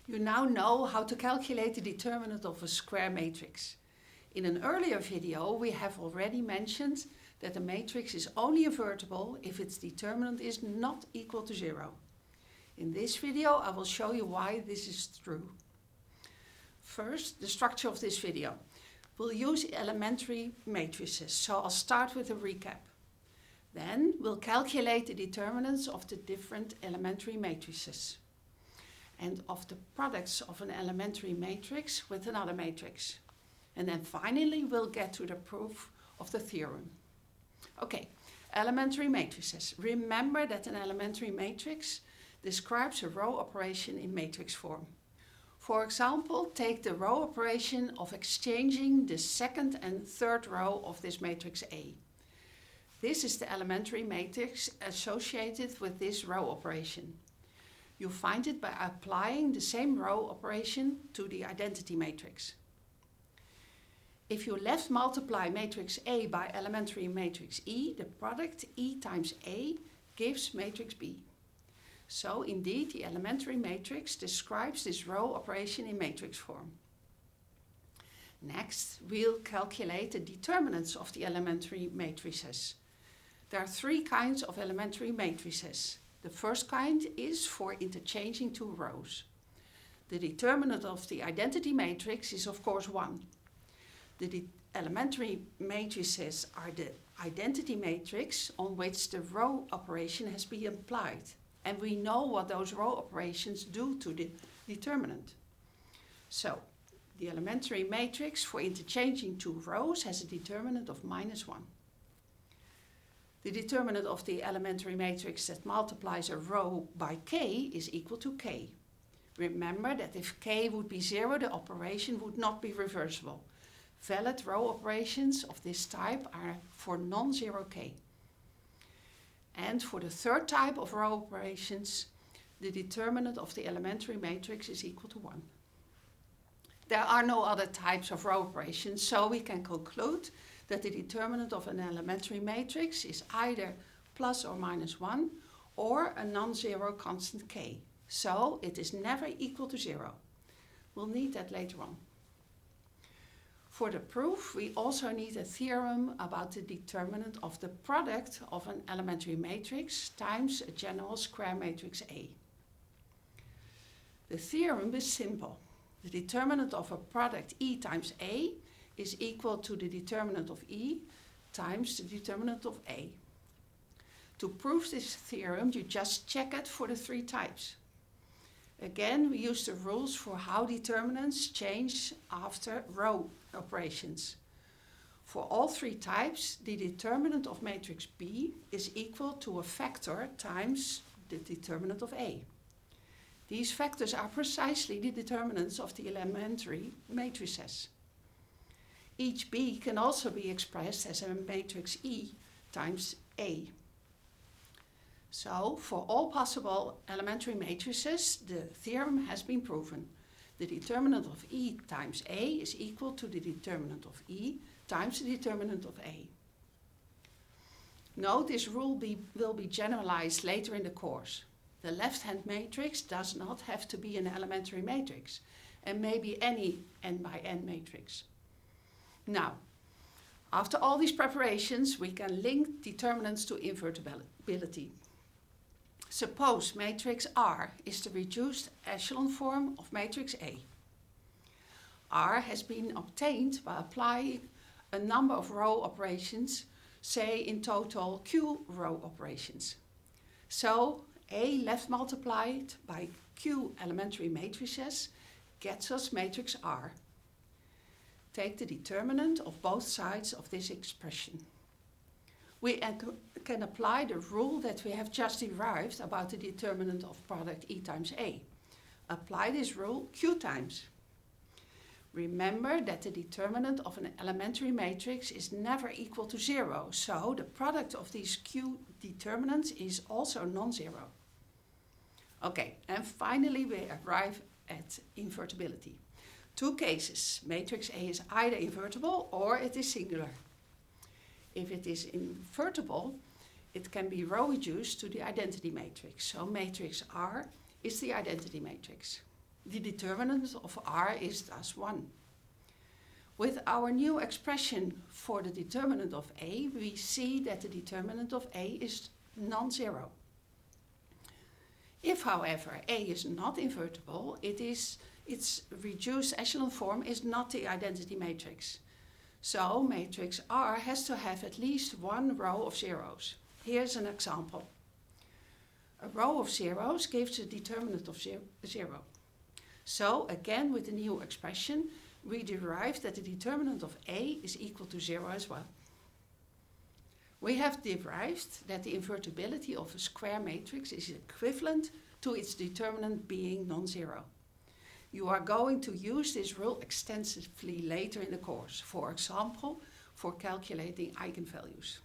You now know how to calculate the determinant of a square matrix. In an earlier video, we have already mentioned that a matrix is only invertible if its determinant is not equal to 0. In this video, I will show you why this is true. First, the structure of this video. We'll use elementary matrices, so I'll start with a recap. Then we'll calculate the determinants of the different elementary matrices and of the products of an elementary matrix with another matrix. And then finally we'll get to the proof of the theorem. Okay, elementary matrices. Remember that an elementary matrix describes a row operation in matrix form. For example, take the row operation of exchanging the second and third row of this matrix A. This is the elementary matrix associated with this row operation. You find it by applying the same row operation to the identity matrix. If you left multiply matrix A by elementary matrix E, the product E times A gives matrix B. So indeed, the elementary matrix describes this row operation in matrix form. Next, we'll calculate the determinants of the elementary matrices. There are three kinds of elementary matrices. The first kind is for interchanging two rows. The determinant of the identity matrix is of course 1. The elementary matrices are the identity matrix on which the row operation has been applied. And we know what those row operations do to the determinant. So, the elementary matrix for interchanging two rows has a determinant of -1. The determinant of the elementary matrix that multiplies a row by k is equal to k. Remember that if k would be 0, the operation would not be reversible. Valid row operations of this type are for non-zero k. And for the third type of row operations, the determinant of the elementary matrix is equal to 1. There are no other types of row operations, so we can conclude that the determinant of an elementary matrix is either plus or minus 1 or a non-zero constant k. So it is never equal to 0. We'll need that later on. For the proof, we also need a theorem about the determinant of the product of an elementary matrix times a general square matrix A. The theorem is simple. The determinant of a product E times A is equal to the determinant of E times the determinant of A. To prove this theorem, you just check it for the three types. Again, we use the rules for how determinants change after row operations. For all three types, the determinant of matrix B is equal to a factor times the determinant of A. These factors are precisely the determinants of the elementary matrices. Each B can also be expressed as a matrix E times A. So, for all possible elementary matrices, the theorem has been proven. The determinant of E times A is equal to the determinant of E times the determinant of A. Note this rule will be generalized later in the course. The left-hand matrix does not have to be an elementary matrix and may be any n by n matrix. Now, after all these preparations, we can link determinants to invertibility. Suppose matrix R is the reduced echelon form of matrix A. R has been obtained by applying a number of row operations, say in total Q row operations. So A left multiplied by Q elementary matrices gets us matrix R. Take the determinant of both sides of this expression. We can apply the rule that we have just derived about the determinant of product E times A. Apply this rule Q times. Remember that the determinant of an elementary matrix is never equal to 0, so the product of these Q determinants is also non-zero. Okay, and finally we arrive at invertibility. Two cases. Matrix A is either invertible or it is singular. If it is invertible, it can be row reduced to the identity matrix. So matrix R is the identity matrix. The determinant of R is thus 1. With our new expression for the determinant of A, we see that the determinant of A is non-zero. If, however, A is not invertible, its reduced echelon form is not the identity matrix. So matrix R has to have at least one row of zeros. Here's an example. A row of zeros gives a determinant of 0. So again, with the new expression, we derive that the determinant of A is equal to 0 as well. We have derived that the invertibility of a square matrix is equivalent to its determinant being non-zero. You are going to use this rule extensively later in the course, for example, for calculating eigenvalues.